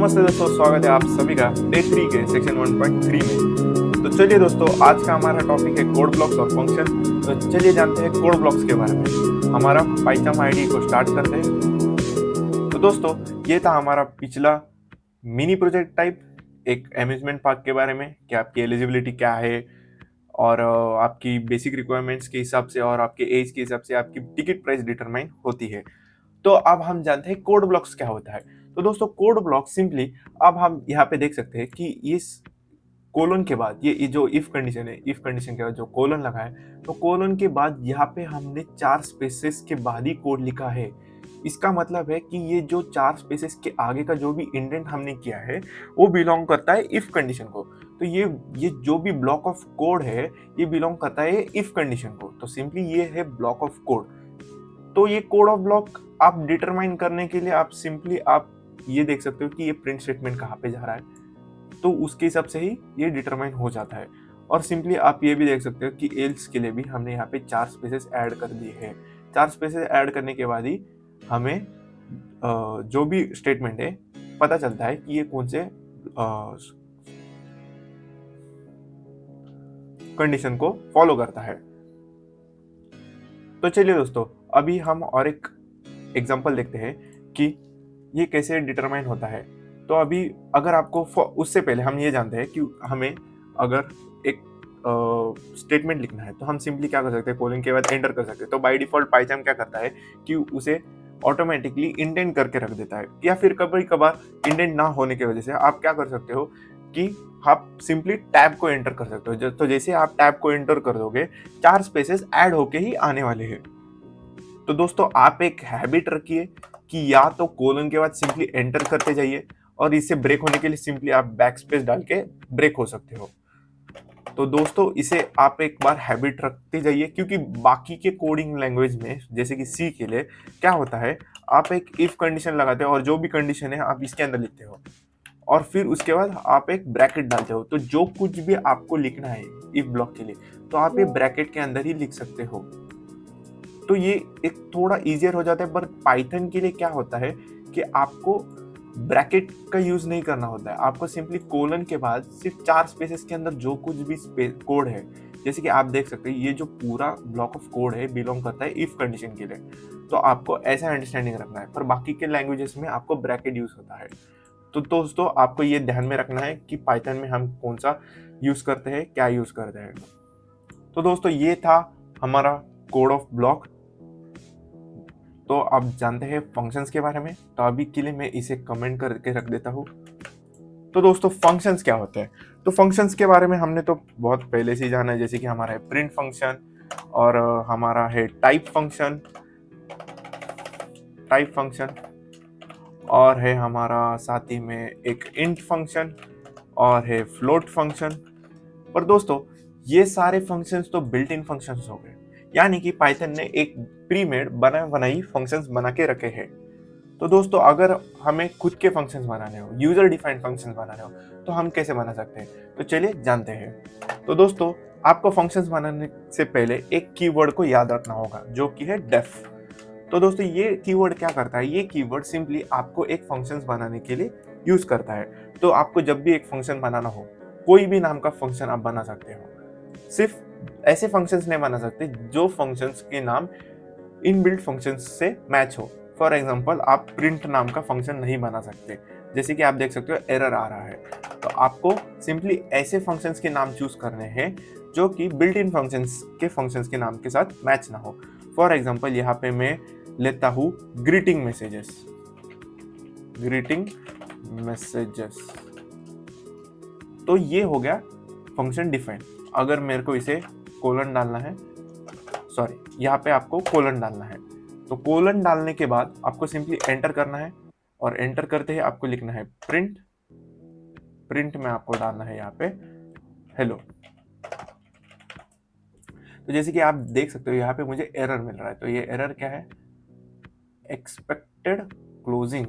नमस्ते दोस्तों, स्वागत है आप सभी का डे 3 के सेक्शन 1.3 में। तो चलिए दोस्तों, आज का हमारा टॉपिक है कोड ब्लॉक्स और फंक्शन। तो चलिए जानते हैं कोड ब्लॉक्स के बारे में। हमारा पाइथन आईडी को स्टार्ट करते हैं। तो दोस्तों, ये था हमारा पिछला मिनी प्रोजेक्ट टाइप, एक अम्यूजमेंट पार्क के बारे में कि आपकी एलिजिबिलिटी क्या है और आपकी बेसिक रिक्वायरमेंट्स के हिसाब से और आपके एज के हिसाब से आपकी टिकट प्राइस डिटरमाइन होती है। तो अब हम जानते हैं कोड ब्लॉक्स क्या होता है। तो दोस्तों, कोड ब्लॉक सिंपली अब हम यहाँ पे देख सकते हैं कि इस कोलन के बाद ये जो इफ कंडीशन है, इफ कंडीशन के बाद जो कोलन लगा है, तो कोलन के बाद यहाँ पे हमने 4 स्पेसेस के बाद ही कोड लिखा है। इसका मतलब है कि ये जो 4 स्पेसेस के आगे का जो भी इंडेंट हमने किया है वो बिलोंग करता है इफ कंडीशन को। तो ये जो भी ब्लॉक ऑफ कोड है ये बिलोंग करता है इफ कंडीशन को। तो सिंपली ये है ब्लॉक ऑफ कोड। तो ये कोड ऑफ ब्लॉक आप डिटरमाइन करने के लिए आप सिंपली आप ये देख सकते हो कि ये प्रिंट स्टेटमेंट कहाँ पे जा रहा है, तो उसके हिसाब से ही ये डिटरमाइन हो जाता है। और सिंपली आप ये भी देख सकते हो कि एल्स के लिए भी हमने यहाँ पे 4 स्पेसेस ऐड कर दिए हैं। 4 स्पेसेस ऐड करने के बाद ही हमें जो भी स्टेटमेंट है पता चलता है कि ये कौन से कंडीशन को फॉलो करता है। तो चलिए दोस्तों, अभी हम और एक एग्जांपल देखते हैं कि ये कैसे डिटरमाइन होता है। तो अभी अगर आपको उससे पहले हम ये जानते हैं कि हमें अगर एक स्टेटमेंट लिखना है तो हम सिंपली क्या कर सकते हैं, कोलन के बाद एंटर कर सकते हैं। तो बाय डिफॉल्ट पाइथन क्या करता है कि उसे ऑटोमेटिकली इंडेंट करके रख देता है, या फिर कभी कभार इंडेंट ना होने की वजह से आप क्या कर सकते हो कि आप सिंपली टैब को एंटर कर सकते हो। तो जैसे आप टैब को एंटर कर दोगे 4 स्पेसेस ऐड होके ही आने वाले हैं। तो दोस्तों, आप एक हैबिट रखिए कि या तो कोलन के बाद सिंपली एंटर करते जाइए, और इससे ब्रेक होने के लिए सिंपली आप बैक स्पेस डाल के ब्रेक हो सकते हो। तो दोस्तों, इसे आप एक बार हैबिट रखते जाइए, क्योंकि बाकी के कोडिंग लैंग्वेज में जैसे कि सी के लिए क्या होता है, आप एक इफ कंडीशन लगाते हो और जो भी कंडीशन है आप इसके अंदर लिखते हो, और फिर उसके बाद आप एक ब्रैकेट डालते हो। तो जो कुछ भी आपको लिखना है इफ ब्लॉक के लिए, तो आप ये ब्रैकेट के अंदर ही लिख सकते हो। तो ये एक थोड़ा इजियर हो जाता है। पर पाइथन के लिए क्या होता है कि आपको ब्रैकेट का यूज नहीं करना होता है। आपको सिंपली कोलन के बाद सिर्फ 4 स्पेसेस के अंदर जो कुछ भी कोड है, जैसे कि आप देख सकते हैं ये जो पूरा ब्लॉक ऑफ कोड है बिलोंग करता है इफ कंडीशन के लिए। तो आपको ऐसा अंडरस्टैंडिंग रखना है। पर बाकी के लैंग्वेजेस में आपको ब्रैकेट यूज होता है। तो दोस्तों, आपको ये ध्यान में रखना है कि पाइथन में हम कौन सा यूज करते हैं, क्या यूज करते हैं। तो दोस्तों, ये था हमारा कोड ऑफ ब्लॉक। तो आप जानते हैं फंक्शंस के बारे में। तो अभी के लिए मैं इसे कमेंट करके रख देता हूँ। तो दोस्तों, फंक्शंस क्या होते हैं? तो फंक्शंस के बारे में हमने तो बहुत पहले से ही जाना है, जैसे कि हमारा है प्रिंट फंक्शन, और हमारा है टाइप फंक्शन, और है हमारा साथ ही में एक इंट फंक्शन, और है फ्लोट फंक्शन। पर दोस्तों, ये सारे फंक्शंस तो बिल्ट इन फंक्शंस हो गए, यानी कि पाइथन ने एक प्री मेड बनाई फंक्शंस बना के रखे हैं। तो दोस्तों, अगर हमें खुद के फंक्शंस बनाने हो, यूजर डिफाइंड फंक्शंस बनाने हो, तो हम कैसे बना सकते हैं? तो चलिए जानते हैं। तो दोस्तों, आपको फंक्शंस बनाने से पहले एक कीवर्ड को याद रखना होगा, जो कि है डेफ। तो दोस्तों, ये कीवर्ड क्या करता है? ये कीवर्ड सिंपली आपको एक फंक्शंस बनाने के लिए यूज करता है। तो आपको जब भी एक फंक्शन बनाना हो, कोई भी नाम का फंक्शन आप बना सकते हो। सिर्फ ऐसे फंक्शंस नहीं बना सकते जो फंक्शंस के नाम इनबिल्ट फंक्शंस से मैच हो। फॉर एग्जांपल, आप प्रिंट नाम का फंक्शन नहीं बना सकते, जैसे कि आप देख सकते हो एरर आ रहा है। तो आपको सिंपली ऐसे फंक्शंस के नाम चूज करने हैं जो कि बिल्ट इन फंक्शंस के नाम के साथ मैच ना हो। फॉर एग्जांपल, यहाँ पे मैं लेता हूँ ग्रीटिंग मैसेजेस। तो ये हो गया फंक्शन डिफाइन। अगर मेरे को इसे कोलन डालना है, यहाँ पे आपको कोलन डालना है। तो कोलन डालने के बाद आपको सिंपली एंटर करना है, और एंटर करते ही आपको लिखना है प्रिंट में आपको डालना है यहाँ पे हेलो। तो जैसे कि आप देख सकते हो यहाँ पे मुझे एरर मिल रहा है। तो ये एरर क्या है? Expected closing.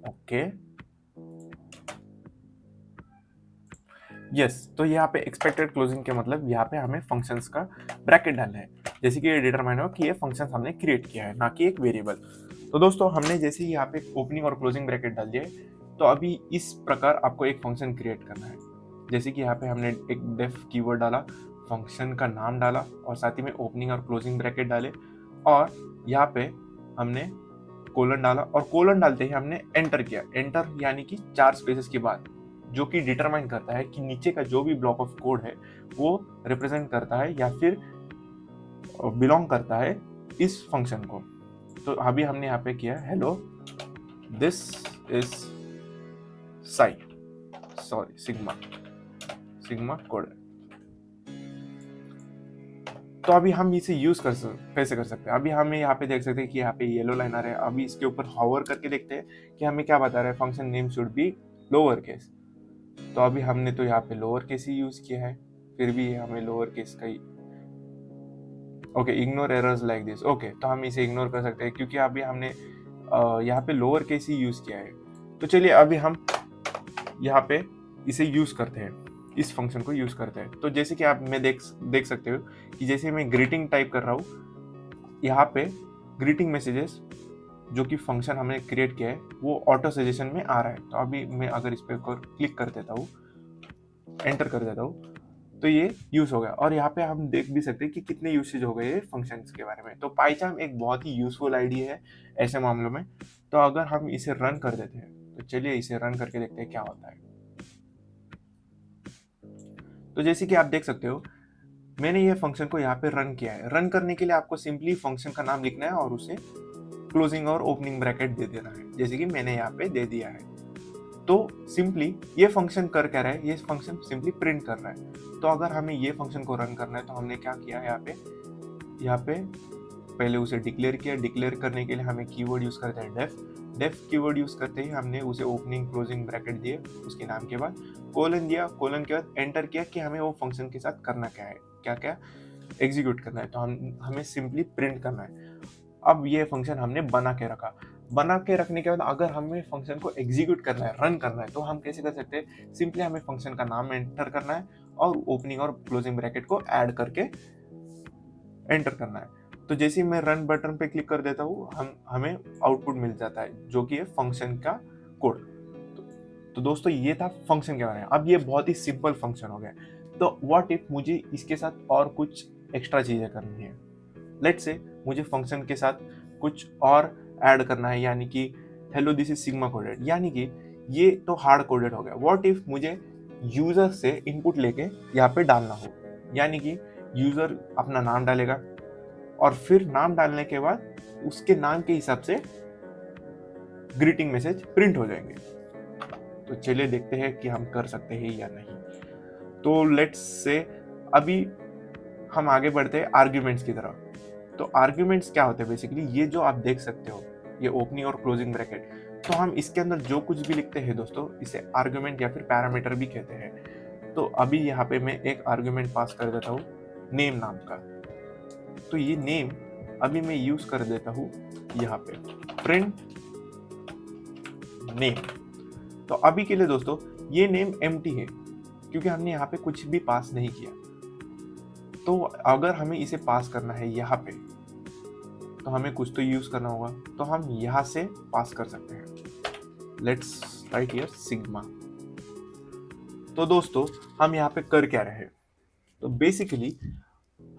Okay, yes. तो यहाँ पे एक्सपेक्टेड क्लोजिंग के मतलब यहाँ पे हमें फंक्शंस का ब्रैकेट डालना है, जैसे कि ये डिटरमाइन हो कि ये फंक्शंस हमने क्रिएट किया है, ना कि एक वेरिएबल। तो दोस्तों, हमने जैसे ही यहाँ पे ओपनिंग और क्लोजिंग ब्रैकेट डाल दिया, तो अभी इस प्रकार आपको एक फंक्शन क्रिएट करना है। जैसे कि यहाँ पे हमने एक डेफ कीवर्ड डाला, फंक्शन का नाम डाला और साथ ही में ओपनिंग और क्लोजिंग ब्रैकेट डाले, और यहाँ पे हमने कोलन डाला, और कोलन डालते ही हमने एंटर किया। एंटर यानी कि 4 स्पेसेस के बाद, जो कि डिटरमाइन करता है कि नीचे का जो भी ब्लॉक ऑफ कोड है वो रिप्रेजेंट करता है या फिर बिलोंग करता है इस फंक्शन को। तो अभी हमने यहाँ पे किया hello this is sigma code. तो अभी हम इसे यूज कैसे कर सकते हैं। अभी हमें यहाँ पे देख सकते हैं कि यहाँ पे येलो लाइनर है। अभी इसके ऊपर हॉवर करके देखते हैं कि हमें क्या बता रहा है, function name should be lower case. तो अभी हमने तो यहाँ पे लोअर केस ही यूज किया है, फिर भी हमें लोअर केस का ही okay, ignore errors like this. Okay, तो हम इसे इग्नोर कर सकते हैं क्योंकि अभी हमने यहाँ पे लोअर केस ही यूज किया है। तो चलिए अभी हम यहाँ पे इसे यूज करते हैं, इस फंक्शन को यूज करते हैं। तो जैसे कि आप मैं देख सकते हो कि जैसे मैं ग्रीटिंग टाइप कर रहा हूँ, यहाँ पे ग्रीटिंग मैसेजेस जो कि फंक्शन हमने क्रिएट किया है वो ऑटो सजेशन में आ रहा है। तो अभी मैं अगर इस पर क्लिक कर देता हूँ, एंटर कर देता हूँ, तो ये यूज हो गया। और यहाँ पे हम देख भी सकते हैं कि कितने यूसेज हो गए फंक्शंस के बारे में। तो पाइचार्म एक बहुत ही यूजफुल आईडी है ऐसे मामलों में। तो अगर हम इसे रन कर देते हैं, तो चलिए इसे रन करके देखते हैं क्या होता है। तो जैसे कि आप देख सकते हो मैंने ये फंक्शन को यहाँ पे रन किया है। रन करने के लिए आपको सिंपली फंक्शन का नाम लिखना है और उसे क्लोजिंग और ओपनिंग ब्रैकेट दे देना है, जैसे कि मैंने यहाँ पे दे दिया है। तो सिंपली ये फंक्शन कर क्या रहा है, ये फंक्शन सिंपली प्रिंट कर रहा है। तो अगर हमें ये फंक्शन को रन करना है तो हमने क्या किया, यहाँ पे पहले उसे डिक्लेयर किया। डिक्लेयर करने के लिए हमें कीवर्ड यूज करते हैं डेफ कीवर्ड यूज करते ही हमने उसे ओपनिंग क्लोजिंग ब्रैकेट दिए, उसके नाम के बाद कोलन दिया, कोलन के बाद एंटर किया कि हमें वो फंक्शन के साथ करना क्या है, क्या क्या एग्जीक्यूट करना है। तो हमें सिंपली प्रिंट करना है। अब ये फंक्शन हमने बना के रखा। बना के रखने के बाद अगर हमें फंक्शन को एग्जीक्यूट करना है, रन करना है, तो हम कैसे कर सकते हैं, सिंपली हमें फंक्शन का नाम एंटर करना है और ओपनिंग और क्लोजिंग ब्रैकेट को ऐड करके एंटर करना है। तो जैसे ही मैं रन बटन पे क्लिक कर देता हूँ, हमें आउटपुट मिल जाता है जो कि है फंक्शन का कोड। तो दोस्तों ये था फंक्शन के बारे में। अब ये बहुत ही सिंपल फंक्शन हो गया। तो व्हाट इफ मुझे इसके साथ और कुछ एक्स्ट्रा चीजें करनी है। लेट्स से मुझे फंक्शन के साथ कुछ और ऐड करना है, यानी कि hello this is sigma coded, यानी कि ये तो हार्ड कोडेड हो गया। व्हाट इफ मुझे यूजर से इनपुट लेके यहाँ पे डालना हो, यानी कि यूजर अपना नाम डालेगा और फिर नाम डालने के बाद उसके नाम के हिसाब से ग्रीटिंग मैसेज प्रिंट हो जाएंगे। तो चलिए देखते हैं कि हम कर सकते हैं या नहीं। तो लेट्स से अभी हम आगे बढ़ते हैं आर्ग्यूमेंट्स की तरफ। तो आर्ग्यूमेंट्स क्या होते हैं, बेसिकली ये जो आप देख सकते हो, ये ओपनिंग और क्लोजिंग ब्रैकेट। तो हम इसके अंदर जो कुछ भी लिखते हैं दोस्तों, इसे आर्ग्यूमेंट या फिर पैरामीटर भी कहते हैं। तो अभी यहाँ पे मैं एक आर्ग्यूमेंट पास कर देता हूँ नेम नाम का। तो ये नेम अभी मैं यूज कर देता हूँ यहाँ पे प्रिंट नेम। तो अभी के लिए दोस्तों ये नेम एम्प्टी है क्योंकि हमने यहाँ पे कुछ भी पास नहीं किया। तो अगर हमें इसे पास करना है यहाँ पे, तो हमें कुछ तो यूज करना होगा। तो हम यहाँ से पास कर सकते हैं। Let's write here sigma. तो दोस्तों हम यहाँ पे कर क्या रहे हैं, तो बेसिकली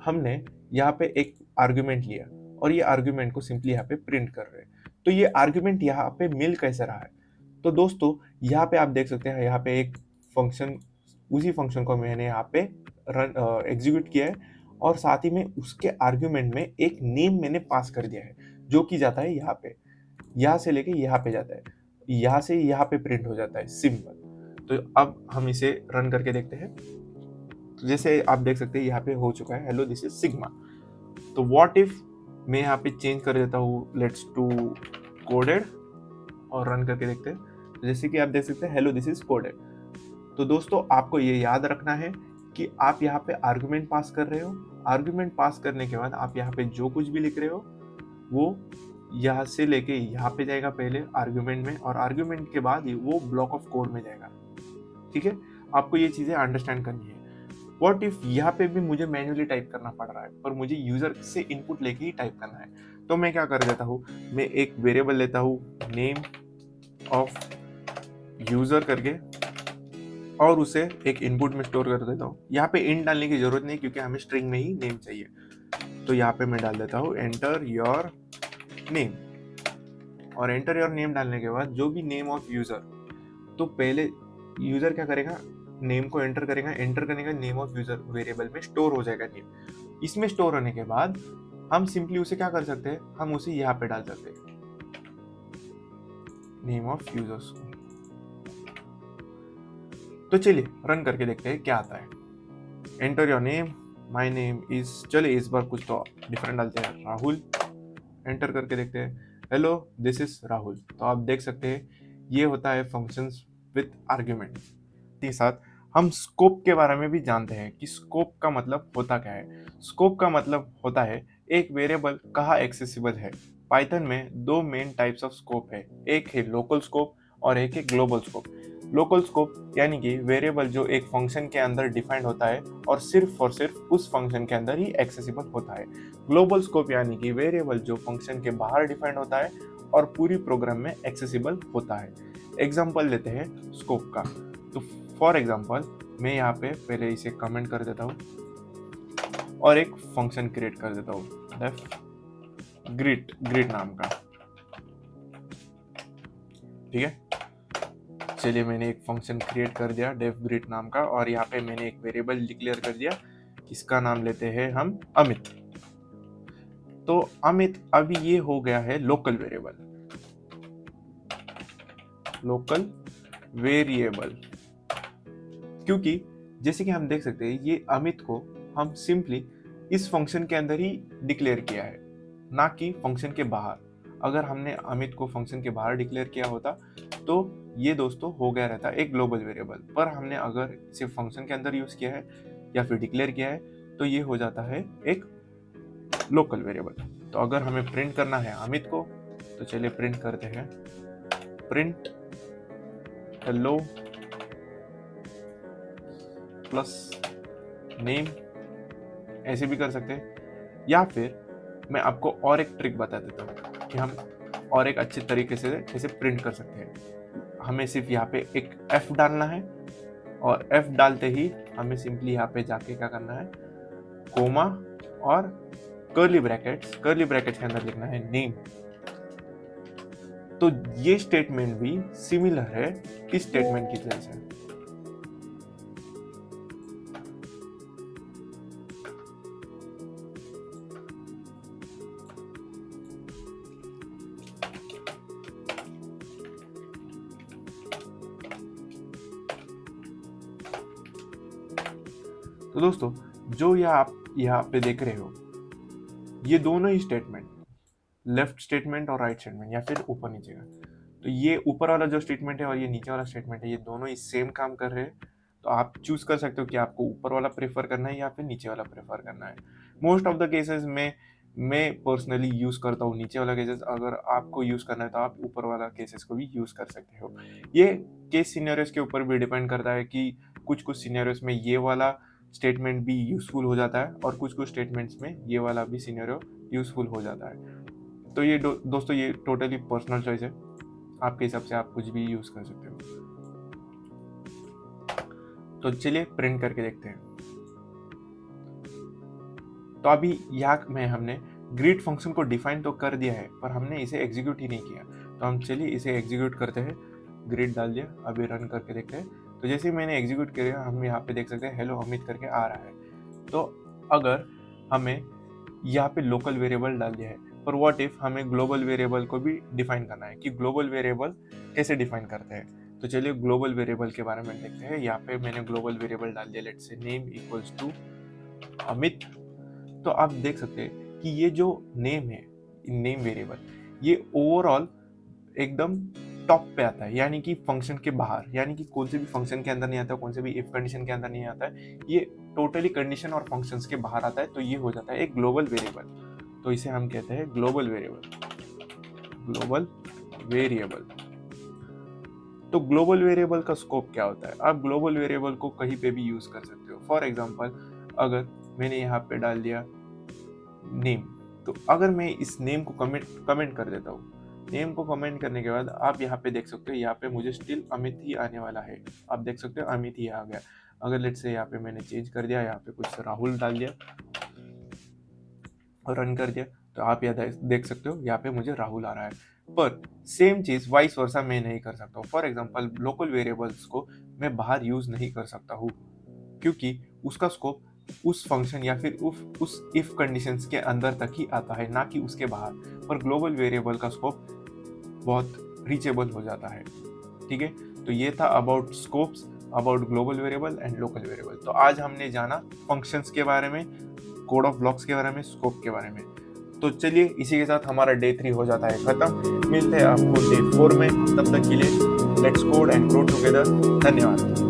हमने यहाँ पे एक आर्गुमेंट लिया और ये आर्गुमेंट को सिंपली यहाँ पे प्रिंट कर रहे हैं। तो ये आर्गुमेंट यहाँ पे मिल कैसे रहा है, तो दोस्तों यहाँ पे आप देख सकते हैं, यहाँ पे एक फंक्शन, उसी फंक्शन को मैंने यहाँ पे रन एग्जीक्यूट किया है और साथ ही में उसके आर्गुमेंट में एक नेम मैंने पास कर दिया है जो कि जाता है यहाँ पे, यहाँ से लेके यहाँ पे जाता है, यहाँ से यहाँ पे प्रिंट हो जाता है, सिंपल। तो अब हम इसे रन करके देखते हैं। तो जैसे आप देख सकते हैं यहाँ पे हो चुका है हेलो दिस इज सिग्मा। तो व्हाट इफ मैं यहाँ पे चेंज कर देता हूँ लेट्स टू कोडेड और रन करके देखते हैं। तो जैसे कि आप देख सकते हैं हेलो दिस इज कोडेड। तो दोस्तों आपको ये याद रखना है कि आप यहाँ पे आर्गुमेंट पास कर रहे हो। आर्गुमेंट पास करने के बाद आप यहाँ पे जो कुछ भी लिख रहे हो वो यहाँ से लेके यहाँ पे जाएगा पहले आर्गुमेंट में, और आर्गुमेंट के बाद वो ब्लॉक ऑफ कोड में जाएगा। ठीक है, आपको ये चीजें अंडरस्टैंड करनी है। व्हाट इफ यहाँ पे भी मुझे मैन्युअली टाइप करना पड़ रहा है पर मुझे यूजर से इनपुट लेके ही टाइप करना है, तो मैं क्या कर देता हूँ, मैं एक वेरिएबल लेता हूँ नेम ऑफ यूजर करके और उसे एक इनपुट में स्टोर कर देता हूँ। यहाँ पे int डालने की जरूरत नहीं क्योंकि हमें स्ट्रिंग में ही नेम चाहिए। तो यहाँ पे मैं डाल देता हूँ एंटर योर नेम, और एंटर योर नेम डालने के बाद जो भी नेम ऑफ यूजर, तो पहले यूजर क्या करेगा, नेम को एंटर करेगा, एंटर करने का नेम ऑफ यूजर वेरिएबल में स्टोर हो जाएगा नेम। इसमें स्टोर होने के बाद हम सिंपली उसे क्या कर सकते हैं, हम उसे यहाँ पे डाल सकते हैं नेम ऑफ यूजर्स को। तो चलिए रन करके देखते हैं क्या आता है। Enter your name, my name is, चलिए इस बार कुछ तो डिफरेंट डालते हैं, राहुल। एंटर करके देखते हैं, हेलो दिस इज राहुल। तो आप देख सकते हैं ये होता है फंक्शंस विद आर्ग्यूमेंट। के साथ हम स्कोप के बारे में भी जानते हैं कि स्कोप का मतलब होता क्या है। स्कोप का मतलब होता है एक वेरिएबल कहाँ एक्सेसिबल है। पाइथन में दो मेन टाइप्स ऑफ स्कोप है, एक है लोकल स्कोप और एक है ग्लोबल स्कोप। लोकल स्कोप यानी कि वेरिएबल जो एक फंक्शन के अंदर डिफाइंड होता है और सिर्फ उस फंक्शन के अंदर ही एक्सेसिबल होता है। ग्लोबल स्कोप यानी कि वेरिएबल जो फंक्शन के बाहर डिफाइंड होता है और पूरी प्रोग्राम में एक्सेसिबल होता है। एग्जांपल लेते हैं स्कोप का। तो फॉर एग्जांपल मैं यहाँ पे पहले इसे कमेंट कर देता हूँ और एक फंक्शन क्रिएट कर देता हूँ डेफ ग्रीट नाम का, ठीक है। चलिए मैंने एक फंक्शन क्रिएट कर दिया डेफ ग्रीट नाम का, और यहाँ पे मैंने एक वेरिएबल डिक्लेयर कर दिया, इसका नाम लेते हैं हम अमित। तो अमित अभी ये हो गया है लोकल वेरिएबल, क्योंकि जैसे कि हम देख सकते हैं ये अमित को हम सिंपली इस फंक्शन के अंदर ही डिक्लेयर किया है, ना कि फंक्शन के बाहर। अगर हमने अमित को फंक्शन के बाहर डिक्लेयर किया होता तो ये दोस्तों हो गया रहता एक ग्लोबल वेरिएबल, पर हमने अगर इसे फंक्शन के अंदर यूज किया है या फिर डिक्लेयर किया है तो ये हो जाता है एक लोकल वेरिएबल। तो अगर हमें प्रिंट करना है अमित को, तो चलिए प्रिंट करते हैं, प्रिंट हेलो प्लस नेम, ऐसे भी कर सकते हैं। या फिर मैं आपको और एक ट्रिक बता देता हूँ कि हम और एक अच्छे तरीके से कैसे प्रिंट कर सकते हैं। हमें सिर्फ यहाँ पे एक F डालना है, और F डालते ही हमें सिंपली यहाँ पे जाके क्या करना है, कोमा और कर्ली ब्रैकेट्स के अंदर लिखना है नेम। तो ये स्टेटमेंट भी सिमिलर है इस स्टेटमेंट की तरह से। तो दोस्तों जो ये आप यहाँ पे देख रहे हो, ये दोनों ही स्टेटमेंट, लेफ्ट स्टेटमेंट और राइट स्टेटमेंट या फिर ऊपर नीचे का, तो ये ऊपर वाला जो स्टेटमेंट है और ये नीचे वाला स्टेटमेंट है, ये दोनों ही सेम काम कर रहे हैं। तो आप चूज कर सकते हो कि आपको ऊपर वाला प्रेफर करना है या फिर नीचे वाला प्रेफर करना है। मोस्ट ऑफ द केसेस में मैं पर्सनली यूज करता हूँ नीचे वाला केसेस। अगर आपको यूज करना है तो आप ऊपर वाला केसेस को भी यूज कर सकते हो। ये केस सिनेरियोस के ऊपर भी डिपेंड करता है कि कुछ सिनेरियोस में ये वाला स्टेटमेंट भी यूजफुल हो जाता है और कुछ स्टेटमेंट्स में ये वाला भी सिनेरियो यूजफुल हो जाता है। तो ये दोस्तों ये टोटली पर्सनल चॉइस है, आपके हिसाब से आप कुछ भी यूज कर सकते हो। तो चलिए प्रिंट करके देखते हैं। तो अभी यहाँ में हमने ग्रीट फंक्शन को डिफाइन तो कर दिया है, पर हमने इसे एग्जीक्यूट ही नहीं किया। तो हम चलिए इसे एग्जीक्यूट करते हैं। ग्रीट डाल दिया, अभी रन करके देखते हैं। तो जैसे ही मैंने एग्जीक्यूट किया हम यहाँ पे देख सकते हैं हेलो अमित करके आ रहा है। तो अगर हमें यहाँ पे लोकल वेरिएबल डाल दिया है, पर व्हाट इफ हमें ग्लोबल वेरिएबल को भी डिफाइन करना है कि ग्लोबल वेरिएबल कैसे डिफाइन करते हैं। तो चलिए ग्लोबल वेरिएबल के बारे में देखते हैं। यहाँ पे मैंने ग्लोबल वेरिएबल डाल दिया, let's say name equals to Amit. तो आप देख सकते हैं कि ये जो नेम है, नेम वेरिएबल, ये ओवरऑल एकदम टॉप पे आता है, यानी कि फंक्शन के बाहर, यानी कि कौन से भी फंक्शन के अंदर नहीं आता है, कौन से भी इफ कंडीशन के अंदर नहीं आता है, ये टोटली कंडीशन और फंक्शंस के बाहर आता है। तो ये हो जाता है एक ग्लोबल वेरिएबल। तो इसे हम कहते हैं ग्लोबल वेरिएबल। तो ग्लोबल वेरिएबल का स्कोप क्या होता है? आप ग्लोबल वेरिएबल को कहीं पे भी यूज कर सकते हो। फॉर एग्जांपल अगर मैंने यहाँ पे डाल दिया नेम, तो अगर मैं इस नेम को कमेंट कर देता हूँ, नेम को कमेंट करने के बाद आप यहाँ पे देख सकते हो, यहाँ पे मुझे स्टिल अमित ही आने वाला है। आप देख सकते हो अमित ही आ गया। अगर लेट्स से यहाँ पे मैंने चेंज कर दिया, यहाँ पे कुछ राहुल डाल दिया और रन कर दिया, तो आप यहाँ देख सकते हो यहाँ पे मुझे राहुल आ रहा है। पर सेम चीज वाइस वर्सा मैं नहीं कर सकता हूँ। फॉर एग्जाम्पल लोकल वेरिएबल्स को मैं बाहर यूज नहीं कर सकता हूँ, क्योंकि उसका स्कोप उस फंक्शन या फिर उस इफ कंडीशंस के अंदर तक ही आता है, ना कि उसके बाहर। पर ग्लोबल वेरिएबल का स्कोप बहुत रीचेबल हो जाता है। ठीक है, तो ये था about scopes, about global variable and local variable. तो आज हमने जाना फंक्शंस के बारे में, कोड ऑफ ब्लॉक्स के बारे में, स्कोप के बारे में। तो चलिए इसी के साथ हमारा डे 3 हो जाता है खत्म। मिलते हैं आपको डे 4 में, तब तक के लिए let's code and grow together. धन्यवाद।